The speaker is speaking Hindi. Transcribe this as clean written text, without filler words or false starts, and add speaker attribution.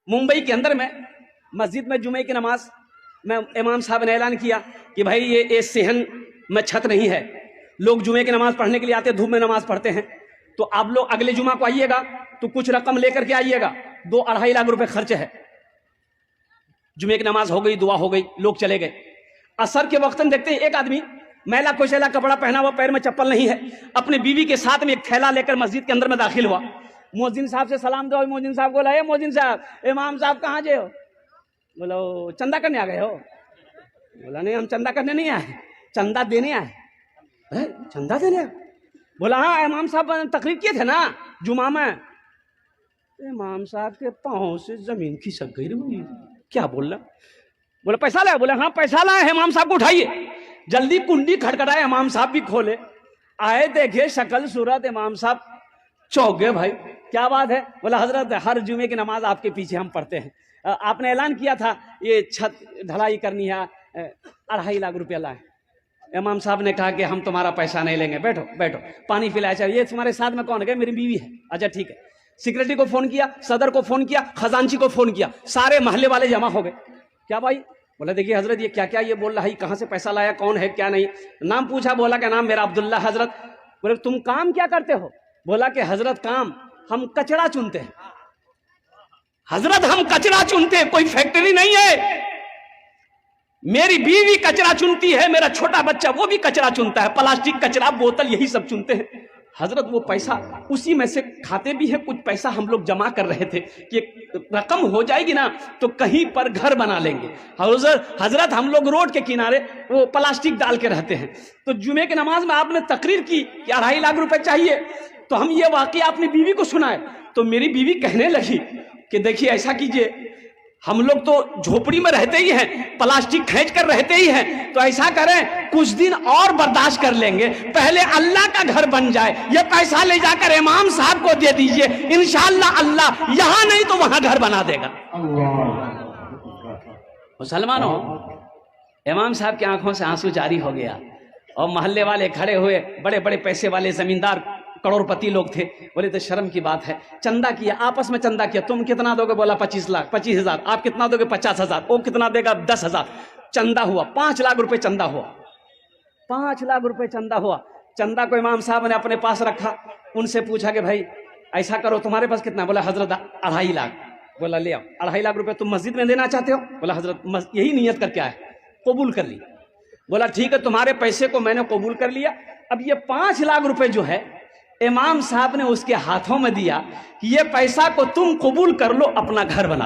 Speaker 1: मुंबई के अंदर में मस्जिद में जुमे की नमाज में इमाम साहब ने ऐलान किया कि भाई ये सेहन में छत नहीं है, लोग जुमे की नमाज पढ़ने के लिए आते, धूप में नमाज पढ़ते हैं, तो आप लोग अगले जुमा को आइएगा तो कुछ रकम लेकर के आइएगा, 2-2.5 लाख रुपए खर्च है। जुमे की नमाज हो गई, दुआ हो गई, लोग चले गए। असर के वक्त देखते हैं एक आदमी मैला कुचैला कपड़ा पहना हुआ, पैर में चप्पल नहीं है, अपने बीवी के साथ में एक थैला लेकर मस्जिद के अंदर में दाखिल हुआ। मोहजिन साहब से सलाम दो। मोहजिन साहब बोला, मोहजिन साहब, इमाम साहब कहाँ जे हो? बोला चंदा करने आ गए हो? बोला नहीं, हम चंदा करने नहीं आए, चंदा देने आए। चंदा देने आए? बोला हाँ, इमाम साहब तकरीर किए थे ना जुमा में। इमाम साहब के पाँव से जमीन खिसक गई। क्या बोल रहा? बोला पैसा लाए? बोले हाँ पैसा लाए, इमाम साहब को उठाइए। जल्दी कुंडी खटखटाए, इमाम साहब भी खोले, आए, देखे शक्ल सूरत, इमाम साहब चौंक गए। भाई क्या बात है? बोला हजरत हर जुमे की नमाज आपके पीछे हम पढ़ते हैं, आपने ऐलान किया था ये छत ढलाई करनी है, 2.5 लाख रुपया लाए। इमाम साहब ने कहा कि हम तुम्हारा पैसा नहीं लेंगे, बैठो बैठो, पानी पिलाया। चाहिए ये तुम्हारे साथ में कौन है? मेरी बीवी है। अच्छा ठीक है। सिक्योरिटी को फोन किया, सदर को फोन किया, खजांची को फोन किया, सारे मोहल्ले वाले जमा हो गए। क्या भाई? बोला देखिए हजरत ये क्या क्या ये बोल रहा है, कहाँ से पैसा लाया, कौन है क्या नहीं। नाम पूछा, बोला क्या नाम मेरा अब्दुल्ला। हजरत बोले तुम काम क्या करते हो? बोला कि हजरत काम हम कचरा चुनते हैं। हजरत हम कचरा चुनते हैं, कोई फैक्ट्री नहीं है। मेरी बीवी कचरा चुनती है, मेरा छोटा बच्चा वो भी कचरा चुनता है, प्लास्टिक कचरा बोतल यही सब चुनते हैं। हजरत वो पैसा उसी में से खाते भी है, कुछ पैसा हम लोग जमा कर रहे थे कि रकम हो जाएगी ना तो कहीं पर घर बना लेंगे। हजरत हम लोग रोड के किनारे वो प्लास्टिक डाल के रहते हैं। तो जुमे की नमाज में आपने तकरीर की कि 2.5 लाख रुपए चाहिए, तो हम ये वाकया अपनी बीवी को सुनाए। तो मेरी बीवी कहने लगी कि देखिए ऐसा कीजिए, हम लोग तो झोपड़ी में रहते ही हैं, प्लास्टिक खींच कर रहते ही हैं, तो ऐसा करें कुछ दिन और बर्दाश्त कर लेंगे, पहले अल्लाह का घर बन जाए, ये पैसा ले जाकर इमाम साहब को दे दीजिए, इंशाअल्लाह अल्लाह यहां नहीं तो वहां घर बना देगा। मुसलमानों, इमाम साहब की आंखों से आंसू जारी हो गया और मोहल्ले वाले खड़े हुए, बड़े बड़े पैसे वाले जमींदार करोड़पति लोग थे। बोले तो शर्म की बात है, चंदा किया, आपस में चंदा किया। तुम कितना दोगे? बोला 25 लाख, 25,000। आप कितना दोगे? 50,000। वो कितना देगा? 10,000। चंदा हुआ 5 लाख रुपए, चंदा हुआ 5 लाख रुपए चंदा हुआ। चंदा को इमाम साहब ने अपने पास रखा, उनसे पूछा कि भाई ऐसा करो, तुम्हारे पास कितना? बोला हजरत 2.5 लाख। बोला ले आओ 2.5 लाख रुपए तुम मस्जिद में देना चाहते हो? बोला हजरत यही नियत करके आए, कबूल कर ली। बोला ठीक है, तुम्हारे पैसे को मैंने कबूल कर लिया। अब ये 5 लाख रुपए जो है इमाम साहब ने उसके हाथों में दिया कि ये पैसा को तुम कबूल कर लो, अपना घर बना।